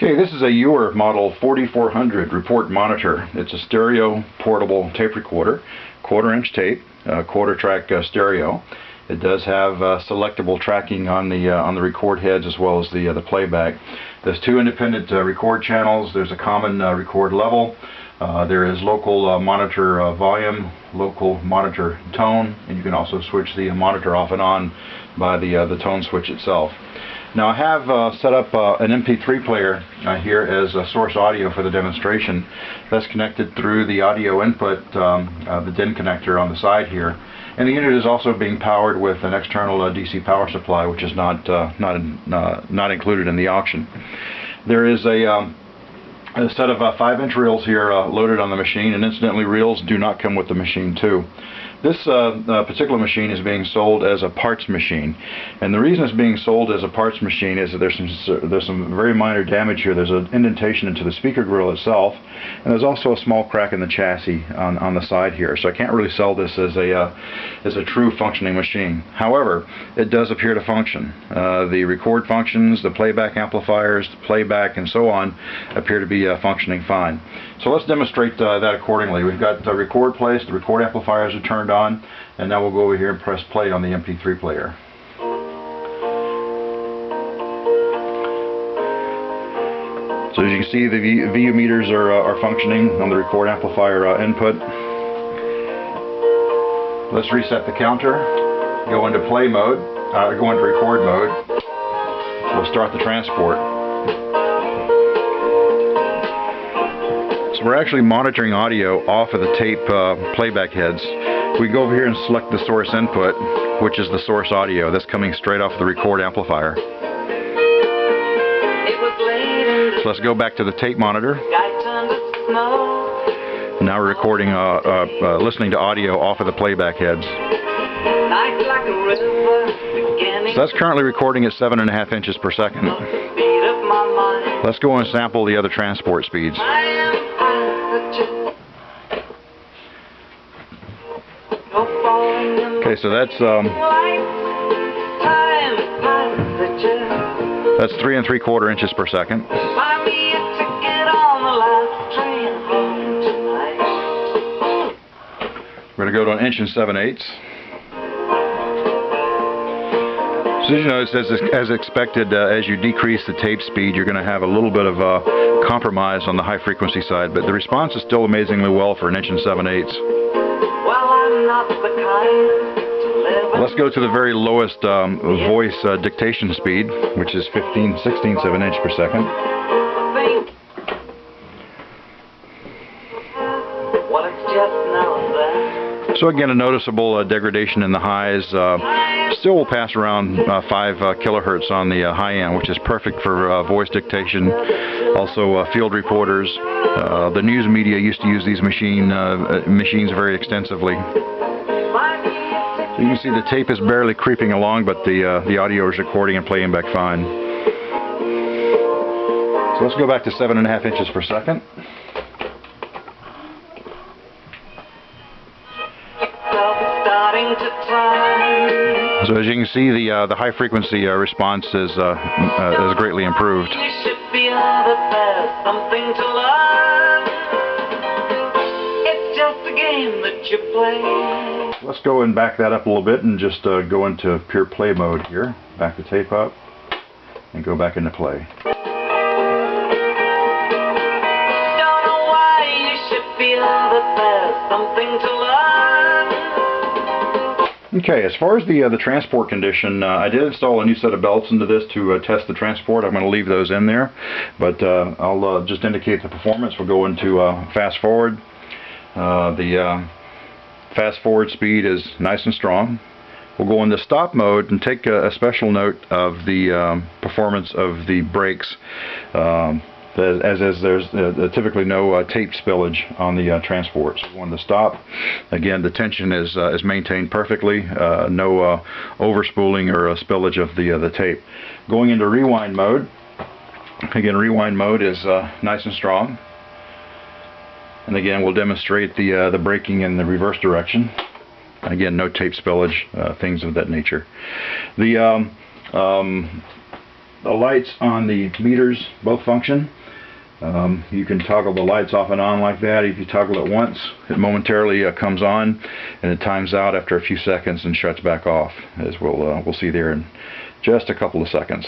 Okay, this is a Uher model 4400 report monitor. It's a stereo portable tape recorder, quarter-inch tape, quarter-track stereo. It does have selectable tracking on the record heads as well as the playback. There's two independent record channels. There's a common record level. There is local monitor volume, local monitor tone, and you can also switch the monitor off and on by the tone switch itself. Now I have set up an MP3 player here as a source audio for the demonstration. That's connected through the audio input, the DIN connector on the side here. And the unit is also being powered with an external DC power supply, which is not included in the auction. There is a set of 5-inch reels here loaded on the machine, and incidentally, reels do not come with the machine too. This particular machine is being sold as a parts machine, and the reason it's being sold as a parts machine is that there's some very minor damage here. There's an indentation into the speaker grill itself, and there's also a small crack in the chassis on the side here. So I can't really sell this as a true functioning machine. However, it does appear to function. The record functions, the playback amplifiers, the playback, and so on appear to be functioning fine. So let's demonstrate that accordingly. We've got the record placed, the record amplifiers are turned on, and now we'll go over here and press play on the MP3 player. So as you can see, the VU meters are functioning on the record amplifier input. Let's reset the counter, go into play mode, go into record mode. We'll start the transport. So we're actually monitoring audio off of the tape playback heads. We go over here and select the source input, which is the source audio. That's coming straight off the record amplifier. So let's go back to the tape monitor. Now we're recording, listening to audio off of the playback heads. So that's currently recording at 7.5 inches per second. Let's go and sample the other transport speeds. Okay, so that's 3 3/4 inches per second. We're going to go to 1 7/8 inches. So as you notice, as expected, as you decrease the tape speed, you're going to have a little bit of compromise on the high frequency side, but the response is still amazingly well for 1 7/8 inches. Let's go to the very lowest voice dictation speed, which is 15/16 of an inch per second. So again, a noticeable degradation in the highs. Still will pass around 5 kilohertz on the high end, which is perfect for voice dictation. Also field reporters. The news media used to use these machines very extensively. So you can see the tape is barely creeping along, but the audio is recording and playing back fine. So let's go back to 7.5 inches per second. So as you can see, the high frequency response is greatly improved. Let's go and back that up a little bit and just go into pure play mode here. Back the tape up and go back into play. Don't know why you should feel that there's something to learn. Okay, as far as the transport condition, I did install a new set of belts into this to test the transport. I'm going to leave those in there, but I'll just indicate the performance. We'll go into fast forward. The fast forward speed is nice and strong. We'll go into stop mode and take a special note of the performance of the brakes, as there's typically no tape spillage on the transport. So when the stop, again, the tension is maintained perfectly, no overspooling or spillage of the tape. Going into rewind mode, again, rewind mode is nice and strong. And again, we'll demonstrate the braking in the reverse direction. Again, no tape spillage, things of that nature. The The lights on the meters both function. You can toggle the lights off and on like that. If you toggle it once, it momentarily comes on, and it times out after a few seconds and shuts back off, as we'll see there in just a couple of seconds.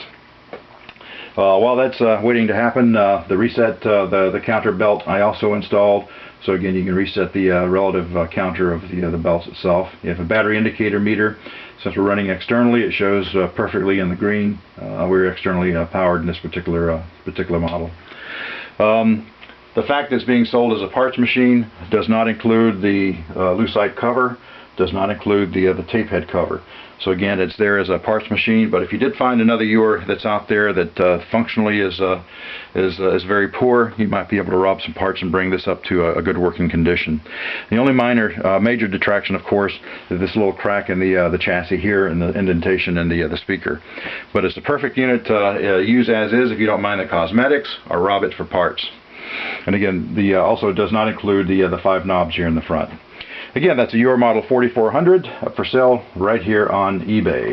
While that's waiting to happen, the reset, the counter belt I also installed. So again, you can reset the relative counter of the belts itself. You have a battery indicator meter. Since we're running externally, it shows perfectly in the green. We're externally powered in this particular model. The fact that it's being sold as a parts machine does not include the lucite cover, does not include the tape head cover. So again, it's there as a parts machine. But if you did find another Uher that's out there that functionally is very poor, you might be able to rob some parts and bring this up to a good working condition. The only major detraction, of course, is this little crack in the chassis here and the indentation in the speaker. But it's the perfect unit to use as is if you don't mind the cosmetics, or rob it for parts. And again, also does not include the 5 knobs here in the front. Again, that's a Uher model 4400 for sale right here on eBay.